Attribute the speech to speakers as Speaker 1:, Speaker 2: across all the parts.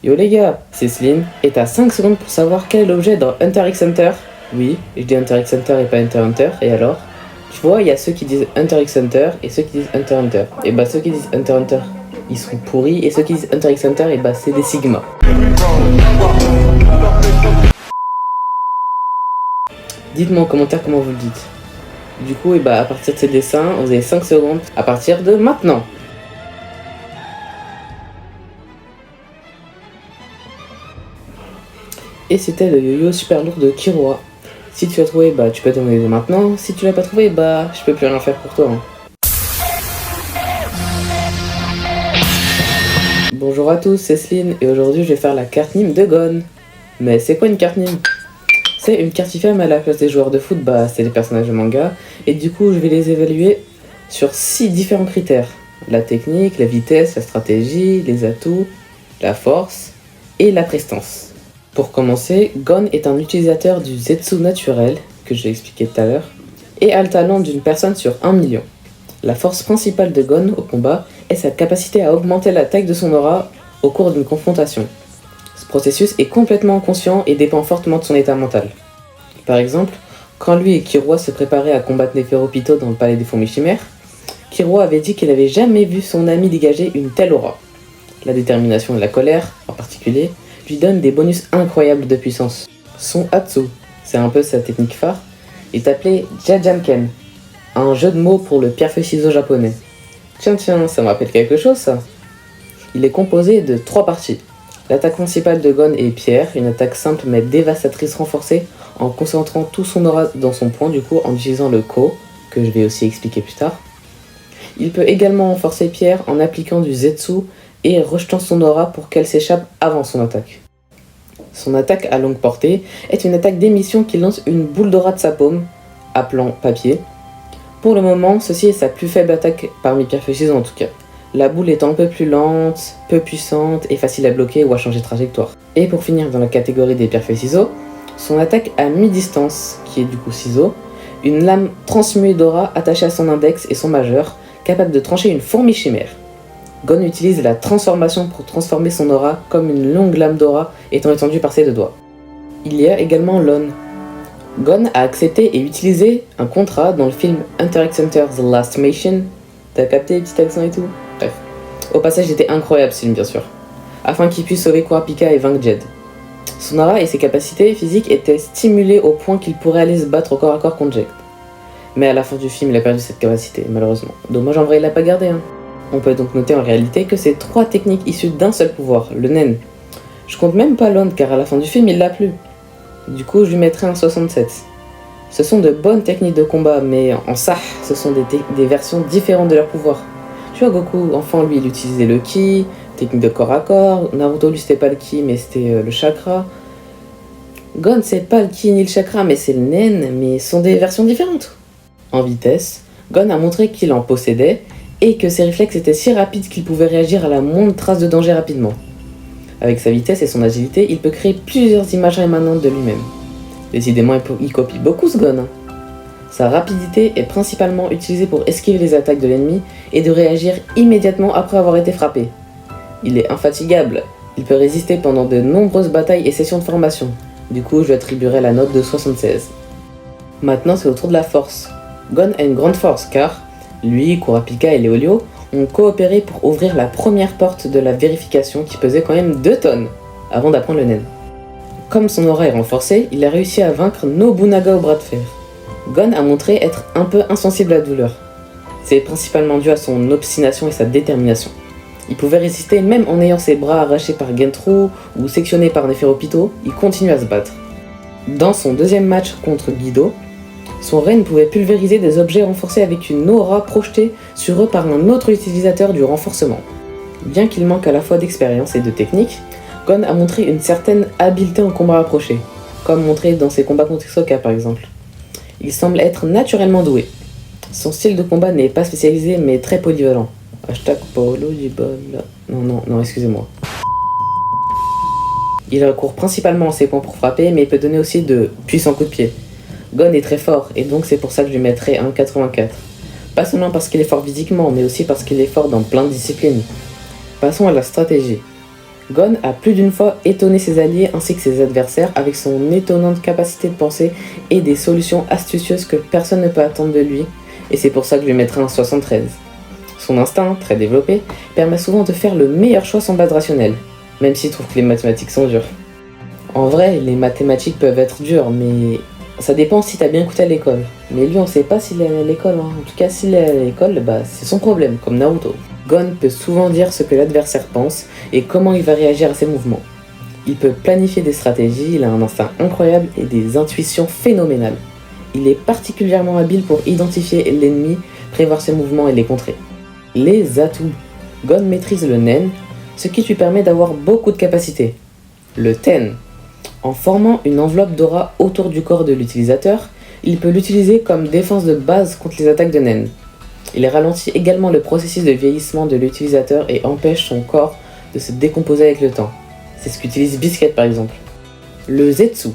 Speaker 1: Yo les gars, c'est Slim, et t'as 5 secondes pour savoir quel est l'objet dans Hunter x Hunter. Oui, je dis Hunter x Hunter et pas Hunter x Hunter, et alors? Tu vois, il y a ceux qui disent Hunter x Hunter et ceux qui disent Hunter x Hunter. Et bah ceux qui disent Hunter x Hunter, ils sont pourris, et ceux qui disent Hunter x Hunter, et bah c'est des Sigma. Dites-moi en commentaire comment vous le dites. Du coup, et bah à partir de ces dessins, vous avez 5 secondes à partir de maintenant. Et c'était le yo-yo super lourd de Killua. Si tu l'as trouvé, bah tu peux t'en aider maintenant. Si tu l'as pas trouvé, bah je peux plus rien faire pour toi. Bonjour à tous, c'est Slim et aujourd'hui je vais faire la carte Nîmes de Gon. Mais c'est quoi une carte Nîmes? C'est une carte IFM à la place des joueurs de foot, bah c'est les personnages de manga. Et du coup je vais les évaluer sur 6 différents critères. La technique, la vitesse, la stratégie, les atouts, la force et la prestance. Pour commencer, Gon est un utilisateur du Zetsu naturel, que j'ai expliqué tout à l'heure, et a le talent d'une personne sur 1 million. La force principale de Gon au combat est sa capacité à augmenter la taille de son aura au cours d'une confrontation. Ce processus est complètement inconscient et dépend fortement de son état mental. Par exemple, quand lui et Killua se préparaient à combattre Néferopito dans le palais des fourmis chimères, Killua avait dit qu'il n'avait jamais vu son ami dégager une telle aura. La détermination et la colère, en particulier, lui donne des bonus incroyables de puissance. Son Hatsu, c'est un peu sa technique phare, est appelé Jajanken, un jeu de mots pour le pierre-feuille-ciseau japonais. Tiens, ça me rappelle quelque chose ça. Il est composé de 3 parties. L'attaque principale de Gon est pierre, une attaque simple mais dévastatrice renforcée en concentrant tout son aura dans son point, du coup en utilisant le Ko, que je vais aussi expliquer plus tard. Il peut également renforcer pierre en appliquant du Zetsu et rejetant son aura pour qu'elle s'échappe avant son attaque. Son attaque à longue portée est une attaque d'émission qui lance une boule d'aura de sa paume, appelant papier. Pour le moment, ceci est sa plus faible attaque parmi pierre-feuille-ciseau en tout cas. La boule étant un peu plus lente, peu puissante et facile à bloquer ou à changer de trajectoire. Et pour finir dans la catégorie des pierre-feuille-ciseaux, son attaque à mi-distance, qui est du coup ciseau, une lame transmuée d'aura attachée à son index et son majeur, capable de trancher une fourmi chimère. Gon utilise la transformation pour transformer son aura comme une longue lame d'aura étant étendue par ses 2 doigts. Il y a également Lon. Gon a accepté et utilisé un contrat dans le film Hunter x Hunter The Last Mission. T'as capté les petits accents et tout? Bref. Au passage, il était incroyable ce film bien sûr. Afin qu'il puisse sauver Kurapika et vaincre Jed. Son aura et ses capacités physiques étaient stimulées au point qu'il pourrait aller se battre au corps à corps contre Jed. Mais à la fin du film, il a perdu cette capacité, malheureusement. Dommage, en vrai, il l'a pas gardé. On peut donc noter en réalité que c'est 3 techniques issues d'un seul pouvoir, le Nen. Je compte même pas Lon car à la fin du film il l'a plus. Du coup je lui mettrai un 67. Ce sont de bonnes techniques de combat mais en ça, ce sont des versions différentes de leur pouvoir. Tu vois Goku, enfant lui il utilisait le Ki, technique de corps à corps, Naruto lui c'était pas le Ki mais c'était le chakra. Gon c'est pas le Ki ni le chakra mais c'est le Nen, mais ce sont des versions différentes. En vitesse, Gon a montré qu'il en possédait et que ses réflexes étaient si rapides qu'il pouvait réagir à la moindre trace de danger rapidement. Avec sa vitesse et son agilité, il peut créer plusieurs images émanantes de lui-même. Décidément, il copie beaucoup ce Gon. Sa rapidité est principalement utilisée pour esquiver les attaques de l'ennemi et de réagir immédiatement après avoir été frappé. Il est infatigable, il peut résister pendant de nombreuses batailles et sessions de formation. Du coup, je lui attribuerai la note de 76. Maintenant, c'est au tour de la force. Gon a une grande force car lui, Kurapika et Léolio ont coopéré pour ouvrir la première porte de la vérification qui pesait quand même 2 tonnes avant d'apprendre le Nen. Comme son aura est renforcée, il a réussi à vaincre Nobunaga au bras de fer. Gon a montré être un peu insensible à la douleur. C'est principalement dû à son obstination et sa détermination. Il pouvait résister même en ayant ses bras arrachés par Gentru ou sectionnés par Néferopito, il continue à se battre. Dans son 2e match contre Guido, son Ren pouvait pulvériser des objets renforcés avec une aura projetée sur eux par un autre utilisateur du renforcement. Bien qu'il manque à la fois d'expérience et de technique, Gon a montré une certaine habileté en combat rapproché, comme montré dans ses combats contre Hisoka par exemple. Il semble être naturellement doué. Son style de combat n'est pas spécialisé mais très polyvalent. Hashtag polyvalent. Non, excusez-moi. Il recourt principalement à ses points pour frapper, mais il peut donner aussi de puissants coups de pied. Gon est très fort, et donc c'est pour ça que je lui mettrai un 84. Pas seulement parce qu'il est fort physiquement, mais aussi parce qu'il est fort dans plein de disciplines. Passons à la stratégie. Gon a plus d'une fois étonné ses alliés ainsi que ses adversaires avec son étonnante capacité de penser et des solutions astucieuses que personne ne peut attendre de lui, et c'est pour ça que je lui mettrai un 73. Son instinct, très développé, permet souvent de faire le meilleur choix sans base rationnelle, même s'il trouve que les mathématiques sont dures. En vrai, les mathématiques peuvent être dures, mais ça dépend si t'as bien écouté à l'école. Mais lui, on sait pas s'il est à l'école, hein. En tout cas, s'il est à l'école, bah c'est son problème, comme Naruto. Gon peut souvent dire ce que l'adversaire pense et comment il va réagir à ses mouvements. Il peut planifier des stratégies, il a un instinct incroyable et des intuitions phénoménales. Il est particulièrement habile pour identifier l'ennemi, prévoir ses mouvements et les contrer. Les atouts. Gon maîtrise le Nen, ce qui lui permet d'avoir beaucoup de capacités. Le Ten. En formant une enveloppe d'aura autour du corps de l'utilisateur, il peut l'utiliser comme défense de base contre les attaques de Nen. Il ralentit également le processus de vieillissement de l'utilisateur et empêche son corps de se décomposer avec le temps. C'est ce qu'utilise Biscuit par exemple. Le Zetsu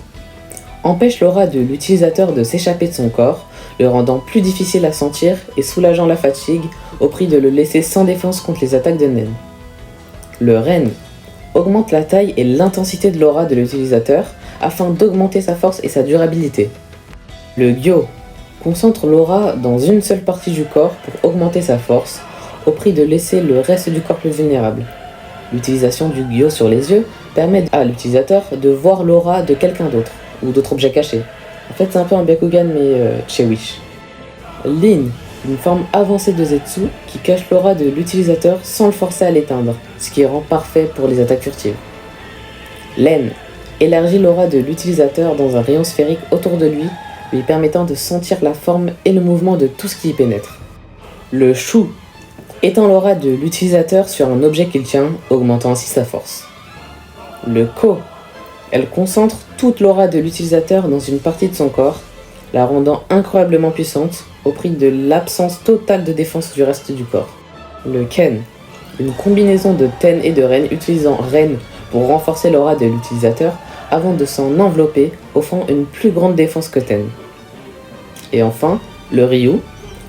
Speaker 1: empêche l'aura de l'utilisateur de s'échapper de son corps, le rendant plus difficile à sentir et soulageant la fatigue au prix de le laisser sans défense contre les attaques de Nen. Le Ren augmente la taille et l'intensité de l'aura de l'utilisateur afin d'augmenter sa force et sa durabilité. Le Gyo concentre l'aura dans une seule partie du corps pour augmenter sa force, au prix de laisser le reste du corps plus vulnérable. L'utilisation du Gyo sur les yeux permet à l'utilisateur de voir l'aura de quelqu'un d'autre, ou d'autres objets cachés. En fait, c'est un peu un Byakugan, mais chez Wish. Lin, une forme avancée de Zetsu qui cache l'aura de l'utilisateur sans le forcer à l'éteindre, ce qui rend parfait pour les attaques furtives. Len élargit l'aura de l'utilisateur dans un rayon sphérique autour de lui, lui permettant de sentir la forme et le mouvement de tout ce qui y pénètre. Le Shu étend l'aura de l'utilisateur sur un objet qu'il tient, augmentant ainsi sa force. Le Ko, elle concentre toute l'aura de l'utilisateur dans une partie de son corps, la rendant incroyablement puissante, au prix de l'absence totale de défense du reste du corps. Le Ken, une combinaison de Ten et de Ren utilisant Ren pour renforcer l'aura de l'utilisateur avant de s'en envelopper, offrant une plus grande défense que Ten. Et enfin, le Ryu,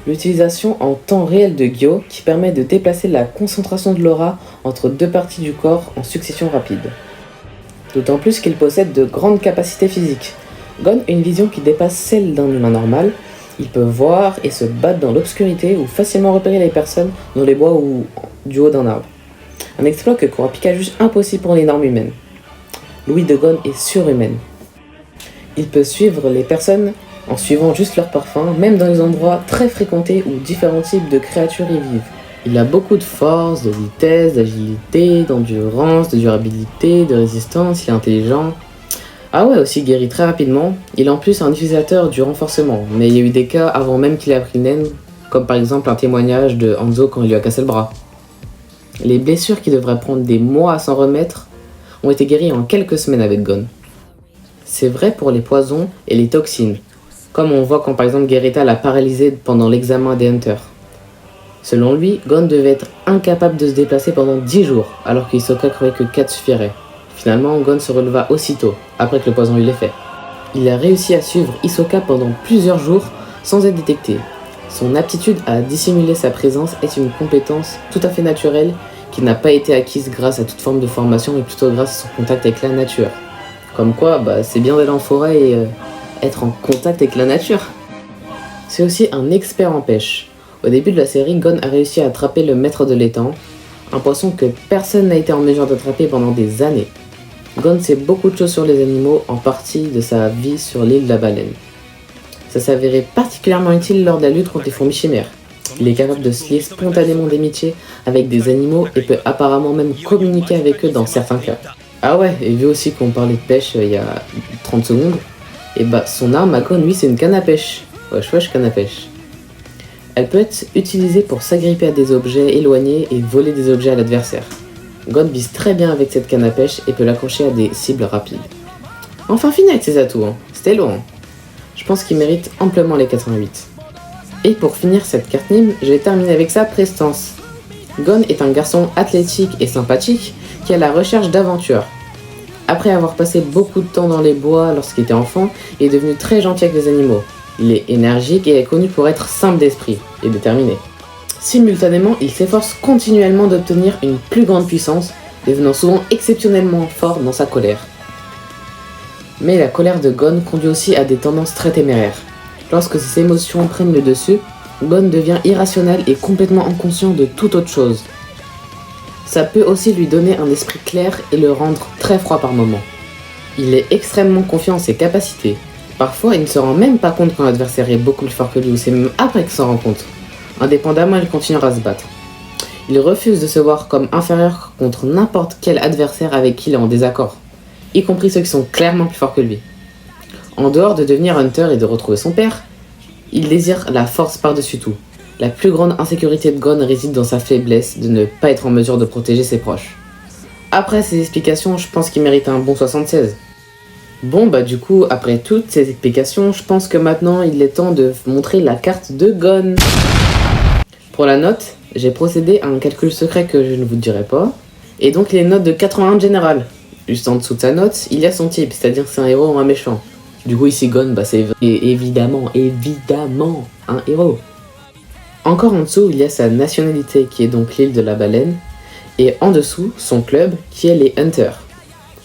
Speaker 1: l'utilisation en temps réel de Gyo qui permet de déplacer la concentration de l'aura entre deux parties du corps en succession rapide. D'autant plus qu'il possède de grandes capacités physiques. Gon a une vision qui dépasse celle d'un humain normal. Il peut voir et se battre dans l'obscurité ou facilement repérer les personnes dans les bois ou du haut d'un arbre. Un exploit que Kurapika juge impossible pour les normes humaines. L'ouïe de Gon est surhumaine. Il peut suivre les personnes en suivant juste leur parfum, même dans les endroits très fréquentés où différents types de créatures y vivent. Il a beaucoup de force, de vitesse, d'agilité, d'endurance, de durabilité, de résistance, il est intelligent. Ah ouais, aussi guérit très rapidement. Il est en plus un utilisateur du renforcement, mais il y a eu des cas avant même qu'il ait appris le Nen, comme par exemple un témoignage de Hanzo quand il lui a cassé le bras. Les blessures qui devraient prendre des mois à s'en remettre ont été guéries en quelques semaines avec Gon. C'est vrai pour les poisons et les toxines, comme on voit quand par exemple Gerita l'a paralysé pendant l'examen des Hunters. Selon lui, Gon devait être incapable de se déplacer pendant 10 jours, alors qu'Hisoka croyait que 4 suffirait. Finalement, Gon se releva aussitôt, après que le poison eut l'effet. Il a réussi à suivre Hisoka pendant plusieurs jours sans être détecté. Son aptitude à dissimuler sa présence est une compétence tout à fait naturelle qui n'a pas été acquise grâce à toute forme de formation, mais plutôt grâce à son contact avec la nature. Comme quoi, c'est bien d'aller en forêt et être en contact avec la nature. C'est aussi un expert en pêche. Au début de la série, Gon a réussi à attraper le maître de l'étang, un poisson que personne n'a été en mesure d'attraper pendant des années. Gon sait beaucoup de choses sur les animaux, en partie de sa vie sur l'île de la baleine. Ça s'avérait particulièrement utile lors de la lutte contre les fourmis chimères. Il est capable de se lier spontanément d'amitié avec des animaux et peut apparemment même communiquer avec eux dans certains cas. Ah ouais, et vu aussi qu'on parlait de pêche il y a 30 secondes, et son arme à Gon, lui, c'est une canne à pêche. Wesh, canne à pêche. Elle peut être utilisée pour s'agripper à des objets éloignés et voler des objets à l'adversaire. Gon vise très bien avec cette canne à pêche et peut l'accrocher à des cibles rapides. Enfin fini avec ses atouts, c'était long. Je pense qu'il mérite amplement les 88. Et pour finir cette carte Nîmes, je vais terminer avec sa prestance. Gon est un garçon athlétique et sympathique qui est à la recherche d'aventure. Après avoir passé beaucoup de temps dans les bois lorsqu'il était enfant, il est devenu très gentil avec les animaux. Il est énergique et est connu pour être simple d'esprit et déterminé. Simultanément, il s'efforce continuellement d'obtenir une plus grande puissance, devenant souvent exceptionnellement fort dans sa colère. Mais la colère de Gon conduit aussi à des tendances très téméraires. Lorsque ses émotions prennent le dessus, Gon devient irrationnel et complètement inconscient de toute autre chose. Ça peut aussi lui donner un esprit clair et le rendre très froid par moments. Il est extrêmement confiant en ses capacités. Parfois, il ne se rend même pas compte quand l'adversaire est beaucoup plus fort que lui, ou c'est même après qu'il s'en rend compte. Indépendamment, il continuera à se battre. Il refuse de se voir comme inférieur contre n'importe quel adversaire avec qui il est en désaccord, y compris ceux qui sont clairement plus forts que lui. En dehors de devenir Hunter et de retrouver son père, il désire la force par-dessus tout. La plus grande insécurité de Gon réside dans sa faiblesse de ne pas être en mesure de protéger ses proches. Après ces explications, je pense qu'il mérite un bon 76. Bon bah du coup, après toutes ces explications, je pense que maintenant il est temps de montrer la carte de Gon. Pour la note, j'ai procédé à un calcul secret que je ne vous dirai pas, et donc il est une note de 81 de général. Juste en dessous de sa note, il y a son type, c'est-à-dire que c'est un héros ou un méchant. Du coup ici Gon, bah c'est évidemment un héros. Encore en dessous, il y a sa nationalité qui est donc l'île de la baleine, et en dessous, son club qui est les Hunters.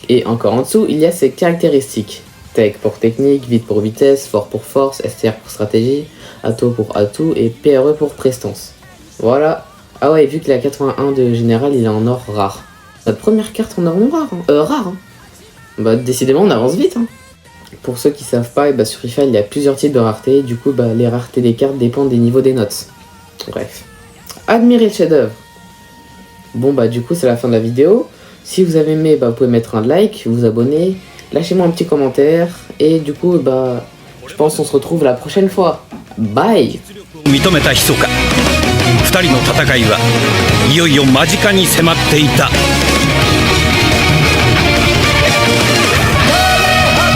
Speaker 1: Et encore en dessous, il y a ses caractéristiques. Tech pour technique, vite pour vitesse, fort pour force, STR pour stratégie, atout pour atout et PRE pour prestance. Voilà. Ah ouais, vu qu'il a 81 de général, il est en or rare. Notre première carte en or non rare. Rare. Bah décidément, on avance vite. Pour ceux qui savent pas, sur FIFA, il y a plusieurs types de rareté. Du coup, les raretés des cartes dépendent des niveaux des notes. Bref. Admirez le chef-d'œuvre. Bon du coup, c'est la fin de la vidéo. Si vous avez aimé, vous pouvez mettre un like, vous abonner, lâchez-moi un petit commentaire. Et du coup, je pense qu'on se retrouve la prochaine fois. Bye.
Speaker 2: 認めた密か2人の戦いはいよいよ間近に迫っていた。